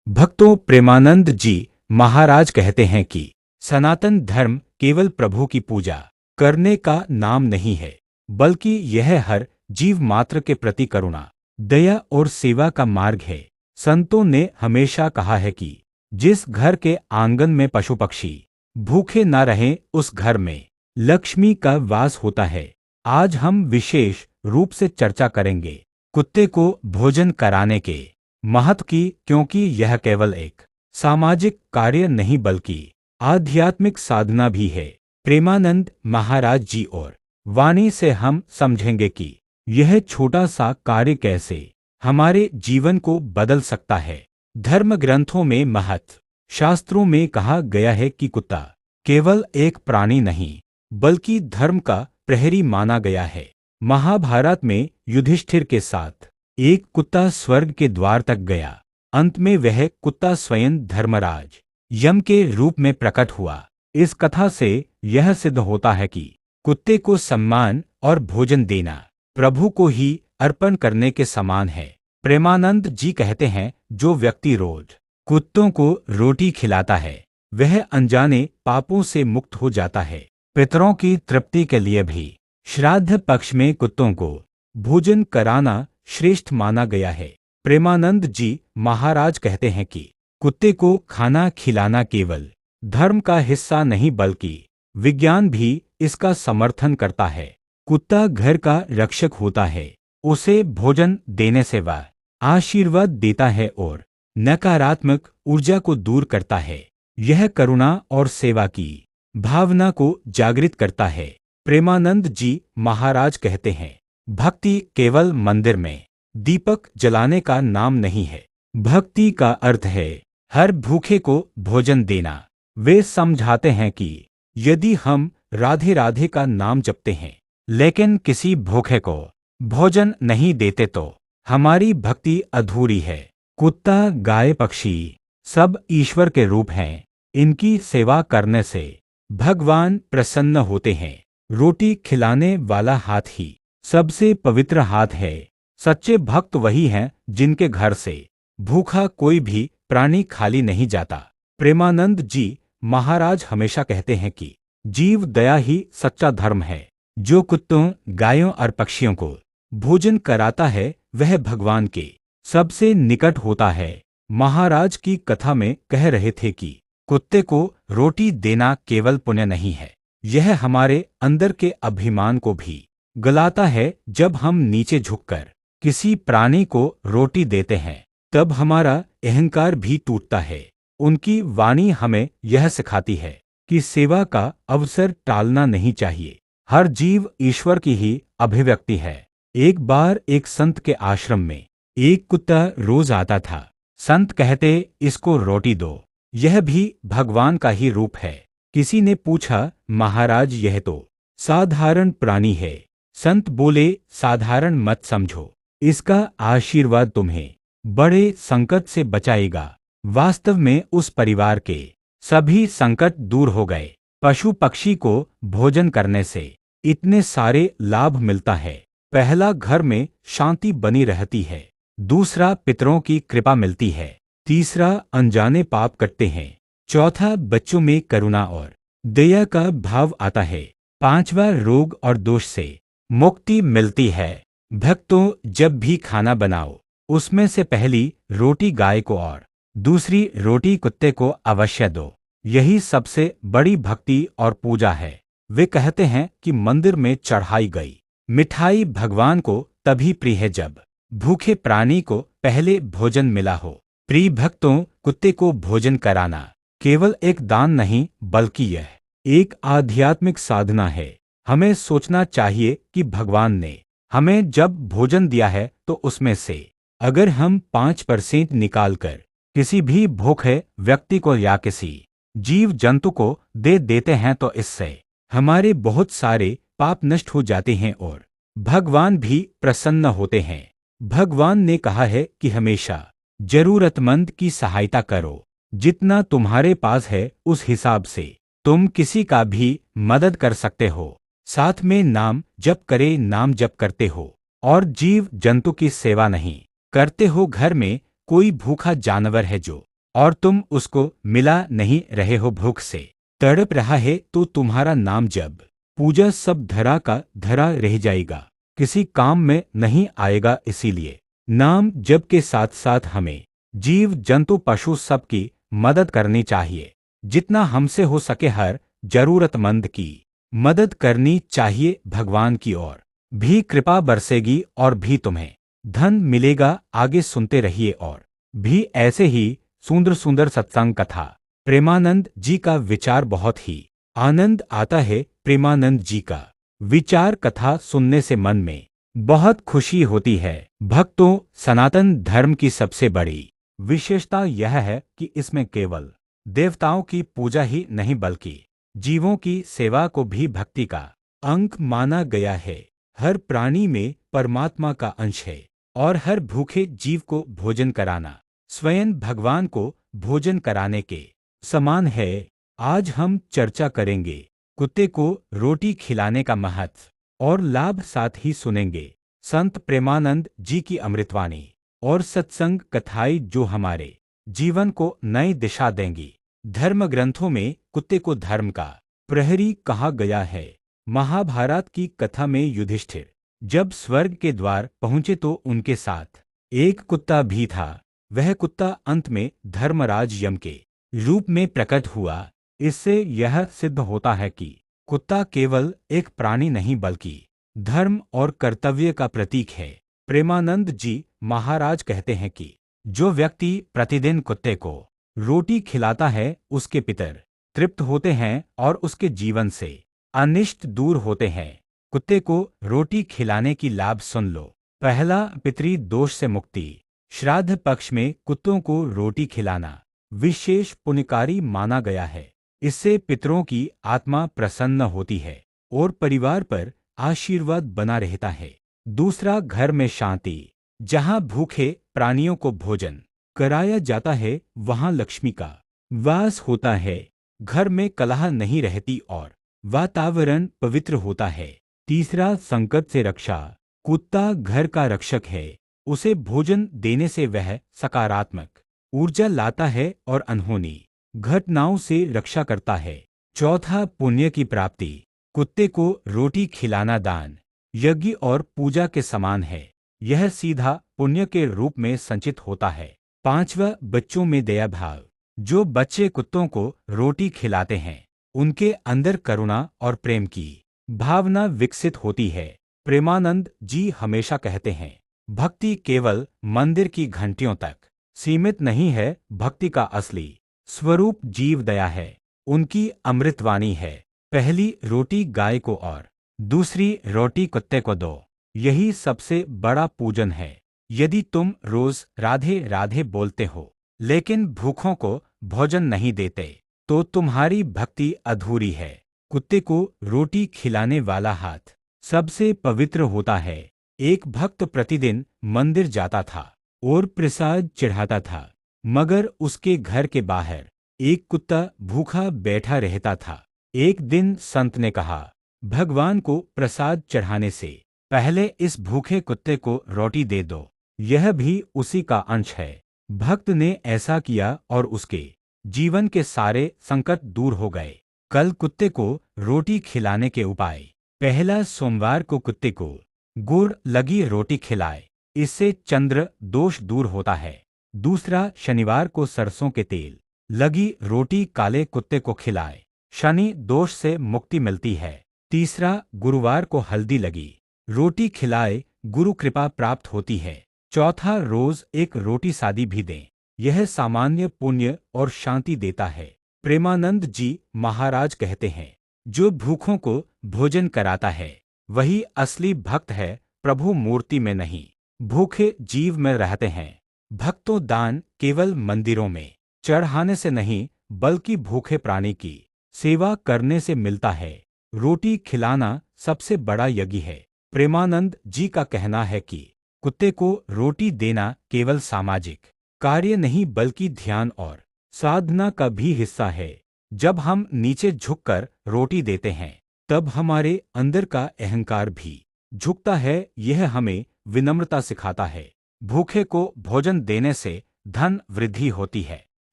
भक्तों, प्रेमानंद जी महाराज कहते हैं कि सनातन धर्म केवल प्रभु की पूजा करने का नाम नहीं है, बल्कि यह हर जीव मात्र के प्रति करुणा, दया और सेवा का मार्ग है। संतों ने हमेशा कहा है कि जिस घर के आंगन में पशु पक्षी भूखे न रहें, उस घर में लक्ष्मी का वास होता है। आज हम विशेष रूप से चर्चा करेंगे कुत्ते को भोजन कराने के महत्व की, क्योंकि यह केवल एक सामाजिक कार्य नहीं बल्कि आध्यात्मिक साधना भी है। प्रेमानंद महाराज जी और वाणी से हम समझेंगे कि यह छोटा सा कार्य कैसे हमारे जीवन को बदल सकता है। धर्म ग्रंथों में महत्व शास्त्रों में कहा गया है कि कुत्ता केवल एक प्राणी नहीं, बल्कि धर्म का प्रहरी माना गया है। महाभारत में युधिष्ठिर के साथ एक कुत्ता स्वर्ग के द्वार तक गया। अंत में वह कुत्ता स्वयं धर्मराज यम के रूप में प्रकट हुआ। इस कथा से यह सिद्ध होता है कि कुत्ते को सम्मान और भोजन देना प्रभु को ही अर्पण करने के समान है। प्रेमानंद जी कहते हैं, जो व्यक्ति रोज कुत्तों को रोटी खिलाता है, वह अनजाने पापों से मुक्त हो जाता है। पितरों की तृप्ति के लिए भी श्राद्ध पक्ष में कुत्तों को भोजन कराना श्रेष्ठ माना गया है। प्रेमानंद जी महाराज कहते हैं कि कुत्ते को खाना खिलाना केवल धर्म का हिस्सा नहीं, बल्कि विज्ञान भी इसका समर्थन करता है। कुत्ता घर का रक्षक होता है। उसे भोजन देने से वह आशीर्वाद देता है और नकारात्मक ऊर्जा को दूर करता है। यह करुणा और सेवा की भावना को जागृत करता है। प्रेमानंद जी महाराज कहते हैं, भक्ति केवल मंदिर में दीपक जलाने का नाम नहीं है। भक्ति का अर्थ है हर भूखे को भोजन देना। वे समझाते हैं कि यदि हम राधे राधे का नाम जपते हैं, लेकिन किसी भूखे को भोजन नहीं देते, तो हमारी भक्ति अधूरी है। कुत्ता, गाय, पक्षी सब ईश्वर के रूप हैं। इनकी सेवा करने से भगवान प्रसन्न होते हैं। रोटी खिलाने वाला हाथ ही सबसे पवित्र हाथ है। सच्चे भक्त वही हैं जिनके घर से भूखा कोई भी प्राणी खाली नहीं जाता। प्रेमानंद जी महाराज हमेशा कहते हैं कि जीव दया ही सच्चा धर्म है। जो कुत्तों, गायों और पक्षियों को भोजन कराता है, वह भगवान के सबसे निकट होता है। महाराज की कथा में कह रहे थे कि कुत्ते को रोटी देना केवल पुण्य नहीं है, यह हमारे अंदर के अभिमान को भी गलाता है। जब हम नीचे झुककर किसी प्राणी को रोटी देते हैं, तब हमारा अहंकार भी टूटता है। उनकी वाणी हमें यह सिखाती है कि सेवा का अवसर टालना नहीं चाहिए। हर जीव ईश्वर की ही अभिव्यक्ति है। एक बार एक संत के आश्रम में एक कुत्ता रोज आता था। संत कहते, इसको रोटी दो, यह भी भगवान का ही रूप है। किसी ने पूछा, महाराज यह तो साधारण प्राणी है। संत बोले, साधारण मत समझो, इसका आशीर्वाद तुम्हें बड़े संकट से बचाएगा। वास्तव में उस परिवार के सभी संकट दूर हो गए। पशु पक्षी को भोजन करने से इतने सारे लाभ मिलता है। पहला, घर में शांति बनी रहती है। दूसरा, पितरों की कृपा मिलती है। तीसरा, अनजाने पाप कटते हैं। चौथा, बच्चों में करुणा और दया का भाव आता है। पांचवा, रोग और दोष से मुक्ति मिलती है। भक्तों, जब भी खाना बनाओ, उसमें से पहली रोटी गाय को और दूसरी रोटी कुत्ते को अवश्य दो। यही सबसे बड़ी भक्ति और पूजा है। वे कहते हैं कि मंदिर में चढ़ाई गई मिठाई भगवान को तभी प्रिय है जब भूखे प्राणी को पहले भोजन मिला हो। प्रिय भक्तों, कुत्ते को भोजन कराना केवल एक दान नहीं, बल्कि यह एक आध्यात्मिक साधना है। हमें सोचना चाहिए कि भगवान ने हमें जब भोजन दिया है, तो उसमें से अगर हम 5% निकालकर किसी भी भूखे व्यक्ति को या किसी जीव जंतु को दे देते हैं, तो इससे हमारे बहुत सारे पाप नष्ट हो जाते हैं और भगवान भी प्रसन्न होते हैं। भगवान ने कहा है कि हमेशा जरूरतमंद की सहायता करो। जितना तुम्हारे पास है, उस हिसाब से तुम किसी का भी मदद कर सकते हो। साथ में नाम जप करते हो और जीव जंतु की सेवा नहीं करते हो। घर में कोई भूखा जानवर है जो और तुम उसको मिला नहीं रहे हो, भूख से तड़प रहा है तो तुम्हारा नाम जब पूजा सब धरा का धरा रह जाएगा, किसी काम में नहीं आएगा। इसीलिए नाम जप के साथ साथ हमें जीव जंतु पशु सबकी मदद करनी चाहिए। जितना हमसे हो सके हर जरूरतमंद की मदद करनी चाहिए। भगवान की ओर भी कृपा बरसेगी और भी तुम्हें धन मिलेगा। आगे सुनते रहिए और भी ऐसे ही सुंदर सुंदर सत्संग कथा। प्रेमानंद जी का विचार बहुत ही आनंद आता है। प्रेमानंद जी का विचार कथा सुनने से मन में बहुत खुशी होती है। भक्तों, सनातन धर्म की सबसे बड़ी विशेषता यह है कि इसमें केवल देवताओं की पूजा ही नहीं बल्कि जीवों की सेवा को भी भक्ति का अंग माना गया है। हर प्राणी में परमात्मा का अंश है और हर भूखे जीव को भोजन कराना स्वयं भगवान को भोजन कराने के समान है। आज हम चर्चा करेंगे कुत्ते को रोटी खिलाने का महत्व और लाभ, साथ ही सुनेंगे संत प्रेमानंद जी की अमृतवाणी और सत्संग कथाएं जो हमारे जीवन को नई दिशा देंगी। धर्म ग्रंथों में कुत्ते को धर्म का प्रहरी कहा गया है। महाभारत की कथा में युधिष्ठिर जब स्वर्ग के द्वार पहुंचे तो उनके साथ एक कुत्ता भी था। वह कुत्ता अंत में धर्मराज यम के रूप में प्रकट हुआ। इससे यह सिद्ध होता है कि कुत्ता केवल एक प्राणी नहीं बल्कि धर्म और कर्तव्य का प्रतीक है। प्रेमानंद जी महाराज कहते हैं कि जो व्यक्ति प्रतिदिन कुत्ते को रोटी खिलाता है उसके पितर तृप्त होते हैं और उसके जीवन से अनिष्ट दूर होते हैं। कुत्ते को रोटी खिलाने की लाभ सुन लो। पहला, पितृ दोष से मुक्ति। श्राद्ध पक्ष में कुत्तों को रोटी खिलाना विशेष पुण्यकारी माना गया है। इससे पितरों की आत्मा प्रसन्न होती है और परिवार पर आशीर्वाद बना रहता है। दूसरा, घर में शांति। जहाँ भूखे प्राणियों को भोजन कराया जाता है वहाँ लक्ष्मी का वास होता है। घर में कलह नहीं रहती और वातावरण पवित्र होता है। तीसरा, संकट से रक्षा। कुत्ता घर का रक्षक है। उसे भोजन देने से वह सकारात्मक ऊर्जा लाता है और अनहोनी घटनाओं से रक्षा करता है। चौथा, पुण्य की प्राप्ति। कुत्ते को रोटी खिलाना दान, यज्ञ और पूजा के समान है। यह सीधा पुण्य के रूप में संचित होता है। पांचवा, बच्चों में दया भाव। जो बच्चे कुत्तों को रोटी खिलाते हैं उनके अंदर करुणा और प्रेम की भावना विकसित होती है। प्रेमानंद जी हमेशा कहते हैं, भक्ति केवल मंदिर की घंटियों तक सीमित नहीं है। भक्ति का असली स्वरूप जीव दया है। उनकी अमृतवाणी है, पहली रोटी गाय को और दूसरी रोटी कुत्ते को दो। यही सबसे बड़ा पूजन है। यदि तुम रोज राधे राधे बोलते हो लेकिन भूखों को भोजन नहीं देते तो तुम्हारी भक्ति अधूरी है। कुत्ते को रोटी खिलाने वाला हाथ सबसे पवित्र होता है। एक भक्त प्रतिदिन मंदिर जाता था और प्रसाद चढ़ाता था, मगर उसके घर के बाहर एक कुत्ता भूखा बैठा रहता था। एक दिन संत ने कहा, भगवान को प्रसाद चढ़ाने से पहले इस भूखे कुत्ते को रोटी दे दो, यह भी उसी का अंश है। भक्त ने ऐसा किया और उसके जीवन के सारे संकट दूर हो गए। कल कुत्ते को रोटी खिलाने के उपाय। पहला, सोमवार को कुत्ते को गुड़ लगी रोटी खिलाए, इससे चंद्र दोष दूर होता है। दूसरा, शनिवार को सरसों के तेल लगी रोटी काले कुत्ते को खिलाए, शनि दोष से मुक्ति मिलती है। तीसरा, गुरुवार को हल्दी लगी रोटी खिलाए, गुरु कृपा प्राप्त होती है। चौथा, रोज एक रोटी सादी भी दें, यह सामान्य पुण्य और शांति देता है। प्रेमानंद जी महाराज कहते हैं, जो भूखों को भोजन कराता है वही असली भक्त है, प्रभु मूर्ति में नहीं भूखे जीव में रहते हैं। भक्तों, दान केवल मंदिरों में चढ़ाने से नहीं बल्कि भूखे प्राणी की सेवा करने से मिलता है। रोटी खिलाना सबसे बड़ा यज्ञ है। प्रेमानंद जी का कहना है कि कुत्ते को रोटी देना केवल सामाजिक कार्य नहीं बल्कि ध्यान और साधना का भी हिस्सा है। जब हम नीचे झुककर रोटी देते हैं तब हमारे अंदर का अहंकार भी झुकता है। यह हमें विनम्रता सिखाता है। भूखे को भोजन देने से धन वृद्धि होती है,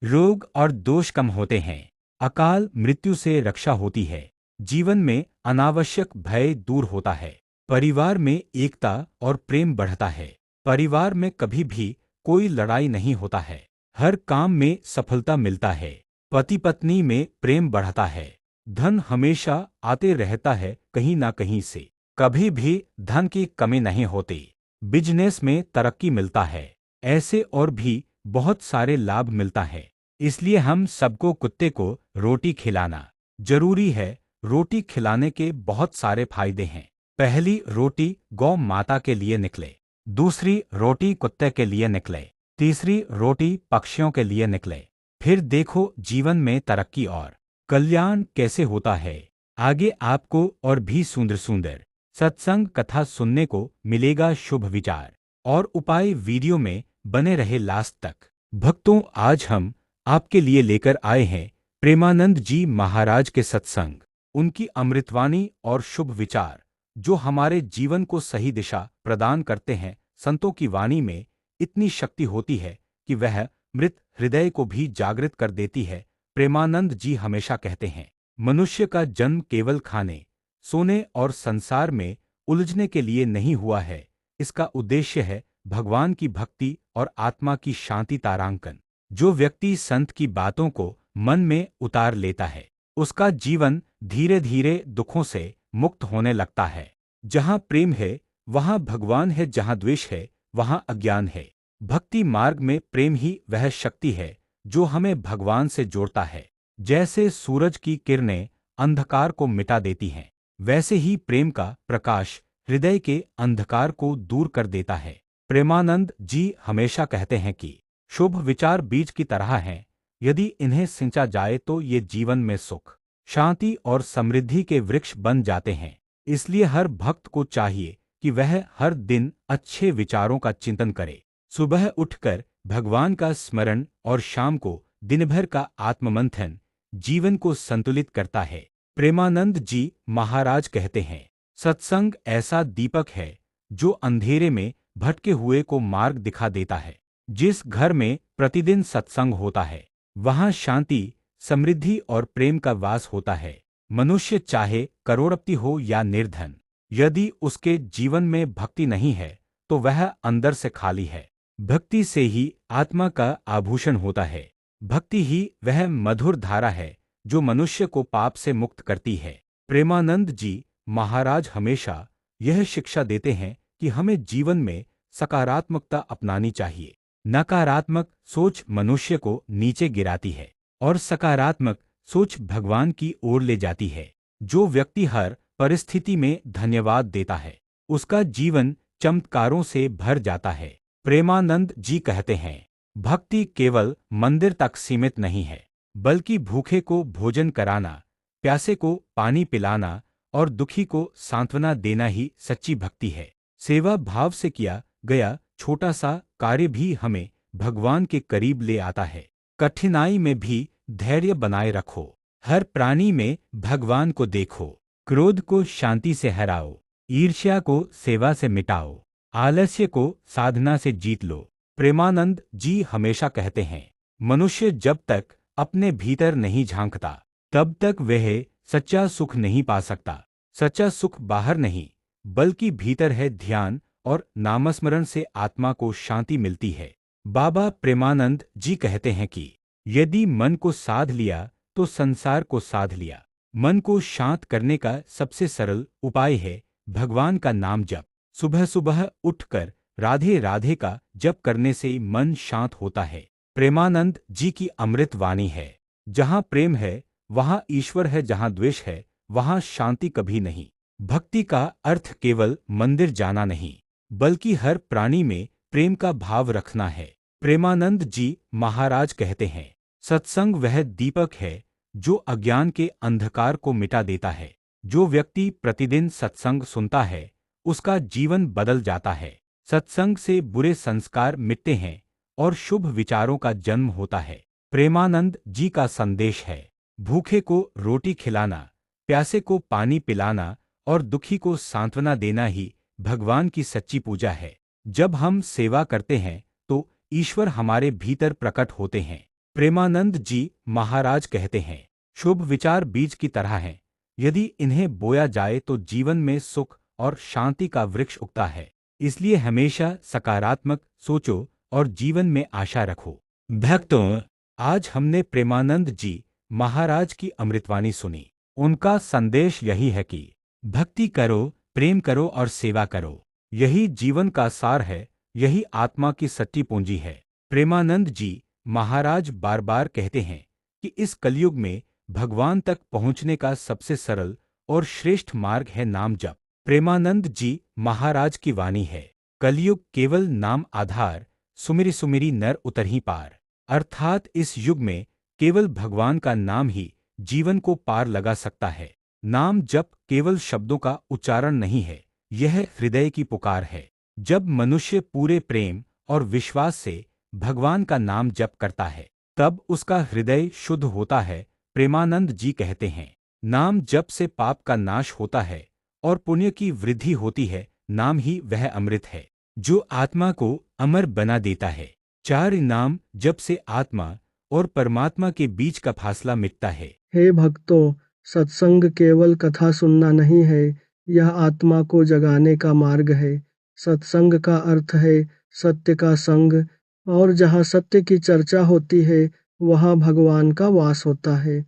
रोग और दोष कम होते हैं। अकाल मृत्यु से रक्षा होती है। जीवन में अनावश्यक भय दूर होता है। परिवार में एकता और प्रेम बढ़ता है। परिवार में कभी भी कोई लड़ाई नहीं होता है। हर काम में सफलता मिलता है। पति पत्नी में प्रेम बढ़ता है। धन हमेशा आते रहता है कहीं ना कहीं से। कभी भी धन की कमी नहीं होती। बिजनेस में तरक्की मिलता है। ऐसे और भी बहुत सारे लाभ मिलता है। इसलिए हम सबको कुत्ते को रोटी खिलाना जरूरी है। रोटी खिलाने के बहुत सारे फायदे हैं। पहली रोटी गौ माता के लिए निकले। दूसरी रोटी कुत्ते के लिए निकले। तीसरी रोटी पक्षियों के लिए निकले। फिर देखो जीवन में तरक्की और कल्याण कैसे होता है। आगे आपको और भी सुंदर सुंदर सत्संग कथा सुनने को मिलेगा। शुभ विचार और उपाय वीडियो में बने रहे लास्ट तक। भक्तों, आज हम आपके लिए लेकर आए हैं प्रेमानंद जी महाराज के सत्संग, उनकी अमृतवाणी और शुभ विचार जो हमारे जीवन को सही दिशा प्रदान करते हैं। संतों की वाणी में इतनी शक्ति होती है कि वह मृत हृदय को भी जागृत कर देती है। प्रेमानंद जी हमेशा कहते हैं, मनुष्य का जन्म केवल खाने, सोने और संसार में उलझने के लिए नहीं हुआ है। इसका उद्देश्य है भगवान की भक्ति और आत्मा की शांति तारांकन। जो व्यक्ति संत की बातों को मन में उतार लेता है, उसका जीवन धीरे धीरे दुखों से मुक्त होने लगता है। जहाँ प्रेम है वहाँ भगवान है, जहाँ द्वेष है वहाँ अज्ञान है। भक्ति मार्ग में प्रेम ही वह शक्ति है जो हमें भगवान से जोड़ता है। जैसे सूरज की किरणें अंधकार को मिटा देती हैं, वैसे ही प्रेम का प्रकाश हृदय के अंधकार को दूर कर देता है। प्रेमानंद जी हमेशा कहते हैं कि शुभ विचार बीज की तरह हैं। यदि इन्हें सिंचा जाए तो ये जीवन में सुख, शांति और समृद्धि के वृक्ष बन जाते हैं। इसलिए हर भक्त को चाहिए कि वह हर दिन अच्छे विचारों का चिंतन करे। सुबह उठकर भगवान का स्मरण और शाम को दिन भर का आत्ममंथन जीवन को संतुलित करता है। प्रेमानंद जी महाराज कहते हैं, सत्संग ऐसा दीपक है जो अंधेरे में भटके हुए को मार्ग दिखा देता है। जिस घर में प्रतिदिन सत्संग होता है वहाँ शांति, समृद्धि और प्रेम का वास होता है। मनुष्य चाहे करोड़पति हो या निर्धन, यदि उसके जीवन में भक्ति नहीं है तो वह अंदर से खाली है। भक्ति से ही आत्मा का आभूषण होता है। भक्ति ही वह मधुर धारा है जो मनुष्य को पाप से मुक्त करती है। प्रेमानंद जी महाराज हमेशा यह शिक्षा देते हैं कि हमें जीवन में सकारात्मकता अपनानी चाहिए। नकारात्मक सोच मनुष्य को नीचे गिराती है और सकारात्मक सोच भगवान की ओर ले जाती है। जो व्यक्ति हर परिस्थिति में धन्यवाद देता है उसका जीवन चमत्कारों से भर जाता है। प्रेमानंद जी कहते हैं, भक्ति केवल मंदिर तक सीमित नहीं है, बल्कि भूखे को भोजन कराना, प्यासे को पानी पिलाना और दुखी को सांत्वना देना ही सच्ची भक्ति है। सेवा भाव से किया गया छोटा सा कार्य भी हमें भगवान के करीब ले आता है। कठिनाई में भी धैर्य बनाए रखो। हर प्राणी में भगवान को देखो। क्रोध को शांति से हराओ। ईर्ष्या को सेवा से मिटाओ। आलस्य को साधना से जीत लो। प्रेमानंद जी हमेशा कहते हैं, मनुष्य जब तक अपने भीतर नहीं झांकता तब तक वह सच्चा सुख नहीं पा सकता। सच्चा सुख बाहर नहीं बल्कि भीतर है। ध्यान और नामस्मरण से आत्मा को शांति मिलती है। बाबा प्रेमानंद जी कहते हैं कि यदि मन को साध लिया तो संसार को साध लिया। मन को शांत करने का सबसे सरल उपाय है भगवान का नाम जप। सुबह सुबह उठकर राधे राधे का जप करने से मन शांत होता है। प्रेमानंद जी की अमृत वाणी है, जहाँ प्रेम है वहाँ ईश्वर है, जहाँ द्वेष है वहाँ शांति कभी नहीं। भक्ति का अर्थ केवल मंदिर जाना नहीं बल्कि हर प्राणी में प्रेम का भाव रखना है। प्रेमानंद जी महाराज कहते हैं, सत्संग वह दीपक है जो अज्ञान के अंधकार को मिटा देता है। जो व्यक्ति प्रतिदिन सत्संग सुनता है उसका जीवन बदल जाता है। सत्संग से बुरे संस्कार मिटते हैं और शुभ विचारों का जन्म होता है। प्रेमानंद जी का संदेश है, भूखे को रोटी खिलाना, प्यासे को पानी पिलाना और दुखी को सांत्वना देना ही भगवान की सच्ची पूजा है। जब हम सेवा करते हैं तो ईश्वर हमारे भीतर प्रकट होते हैं। प्रेमानंद जी महाराज कहते हैं, शुभ विचार बीज की तरह हैं। यदि इन्हें बोया जाए तो जीवन में सुख और शांति का वृक्ष उगता है। इसलिए हमेशा सकारात्मक सोचो और जीवन में आशा रखो। भक्तों, आज हमने प्रेमानंद जी महाराज की अमृतवाणी सुनी। उनका संदेश यही है कि भक्ति करो, प्रेम करो और सेवा करो। यही जीवन का सार है, यही आत्मा की सच्ची पूंजी है। प्रेमानंद जी महाराज बार बार कहते हैं कि इस कलयुग में भगवान तक पहुंचने का सबसे सरल और श्रेष्ठ मार्ग है नाम जप। प्रेमानंद जी महाराज की वाणी है, कलयुग केवल नाम आधार, सुमिरि सुमिरि नर उतर ही पार। अर्थात इस युग में केवल भगवान का नाम ही जीवन को पार लगा सकता है। नाम जप केवल शब्दों का उच्चारण नहीं है, यह हृदय की पुकार है। जब मनुष्य पूरे प्रेम और विश्वास से भगवान का नाम जप करता है, तब उसका हृदय शुद्ध होता है। प्रेमानंद जी कहते हैं, नाम जप से पाप का नाश होता है और पुण्य की वृद्धि होती है। नाम ही वह अमृत है जो आत्मा को अमर बना देता है। चार नाम जप से आत्मा और परमात्मा के बीच का फासला मिटता है। हे भक्तों, सत्संग केवल कथा सुनना नहीं है, यह आत्मा को जगाने का मार्ग है। सत्संग का अर्थ है सत्य का संग, और जहाँ सत्य की चर्चा होती है वहाँ भगवान का वास होता है।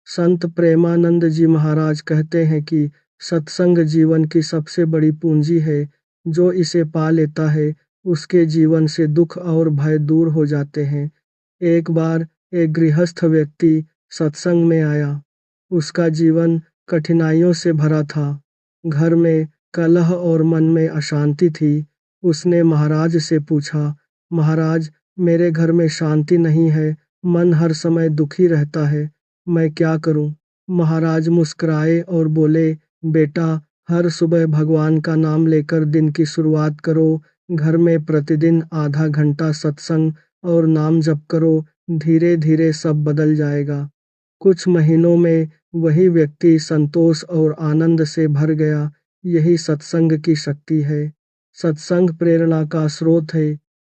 संत प्रेमानंद जी महाराज कहते हैं कि सत्संग जीवन की सबसे बड़ी पूंजी है। जो इसे पा लेता है उसके जीवन से दुख और भय दूर हो जाते हैं। एक बार एक गृहस्थ व्यक्ति सत्संग में आया। उसका जीवन कठिनाइयों से भरा था। घर में कलह और मन में अशांति थी। उसने महाराज से पूछा, महाराज, मेरे घर में शांति नहीं है, मन हर समय दुखी रहता है, मैं क्या करूं? महाराज मुस्कुराए और बोले, बेटा, हर सुबह भगवान का नाम लेकर दिन की शुरुआत करो। घर में प्रतिदिन आधा घंटा सत्संग और नाम जप करो, धीरे धीरे सब बदल जाएगा। कुछ महीनों में वही व्यक्ति संतोष और आनंद से भर गया। यही सत्संग की शक्ति है। सत्संग प्रेरणा का स्रोत है।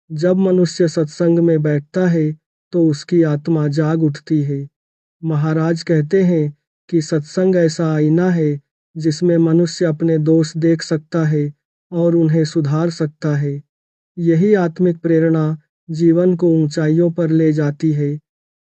जब मनुष्य सत्संग में बैठता है तो उसकी आत्मा जाग उठती है। महाराज कहते हैं कि सत्संग ऐसा आईना है जिसमें मनुष्य अपने दोष देख सकता है और उन्हें सुधार सकता है। यही आत्मिक प्रेरणा जीवन को ऊंचाइयों पर ले जाती है।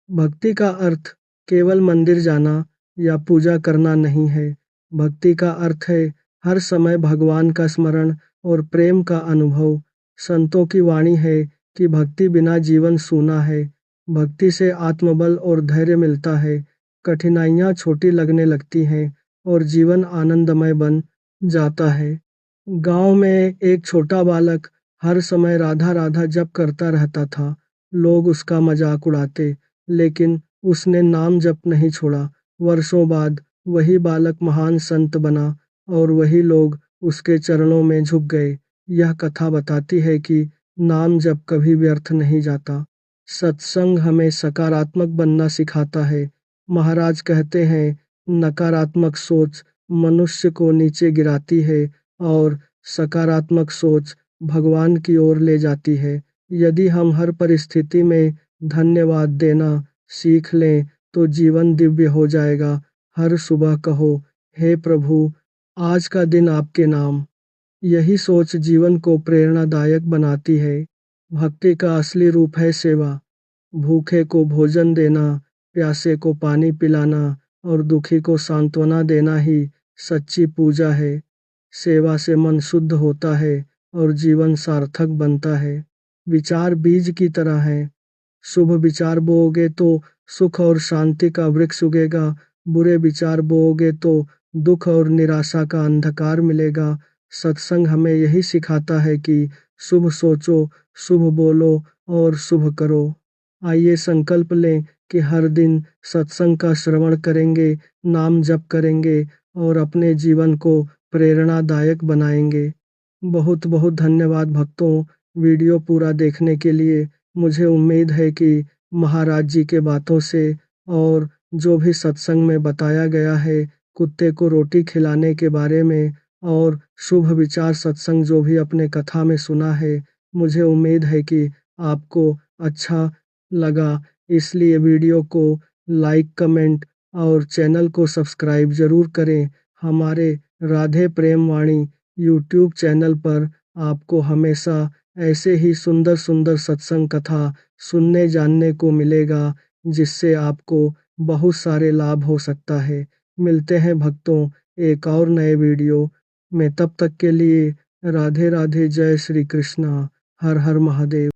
भक्ति का अर्थ केवल मंदिर जाना या पूजा करना नहीं है। भक्ति का अर्थ है हर समय भगवान का स्मरण और प्रेम का अनुभव। संतों की वाणी है कि भक्ति बिना जीवन सूना है। भक्ति से आत्मबल और धैर्य मिलता है। कठिनाइयाँ छोटी लगने लगती हैं और जीवन आनंदमय बन जाता है। गांव में एक छोटा बालक हर समय राधा राधा जप करता रहता था। लोग उसका मजाक उड़ाते, लेकिन उसने नाम जप नहीं छोड़ा। वर्षों बाद वही बालक महान संत बना और वही लोग उसके चरणों में झुक गए। यह कथा बताती है कि नाम जप कभी व्यर्थ नहीं जाता। सत्संग हमें सकारात्मक बनना सिखाता है। महाराज कहते हैं, नकारात्मक सोच मनुष्य को नीचे गिराती है और सकारात्मक सोच भगवान की ओर ले जाती है। यदि हम हर परिस्थिति में धन्यवाद देना सीख लें तो जीवन दिव्य हो जाएगा। हर सुबह कहो, हे प्रभु, आज का दिन आपके नाम। यही सोच जीवन को प्रेरणादायक बनाती है। भक्ति का असली रूप है सेवा। भूखे को भोजन देना, प्यासे को पानी पिलाना और दुखी को सांत्वना देना ही सच्ची पूजा है। सेवा से मन शुद्ध होता है और जीवन सार्थक बनता है। विचार बीज की तरह है। शुभ विचार बोओगे तो सुख और शांति का वृक्ष उगेगा। बुरे विचार बोओगे तो दुख और निराशा का अंधकार मिलेगा। सत्संग हमें यही सिखाता है कि शुभ सोचो, शुभ बोलो और शुभ करो। आइए संकल्प लें कि हर दिन सत्संग का श्रवण करेंगे, नाम जप करेंगे और अपने जीवन को प्रेरणादायक बनाएंगे। बहुत बहुत धन्यवाद भक्तों, वीडियो पूरा देखने के लिए। मुझे उम्मीद है कि महाराज जी के बातों से और जो भी सत्संग में बताया गया है, कुत्ते को रोटी खिलाने के बारे में और शुभ विचार सत्संग जो भी अपने कथा में सुना है, मुझे उम्मीद है कि आपको अच्छा लगा। इसलिए वीडियो को लाइक, कमेंट और चैनल को सब्सक्राइब ज़रूर करें। हमारे राधे प्रेम वाणी यूट्यूब चैनल पर आपको हमेशा ऐसे ही सुंदर सुंदर सत्संग कथा सुनने जानने को मिलेगा, जिससे आपको बहुत सारे लाभ हो सकता है। मिलते हैं भक्तों एक और नए वीडियो में, तब तक के लिए राधे राधे, जय श्री कृष्णा, हर हर महादेव।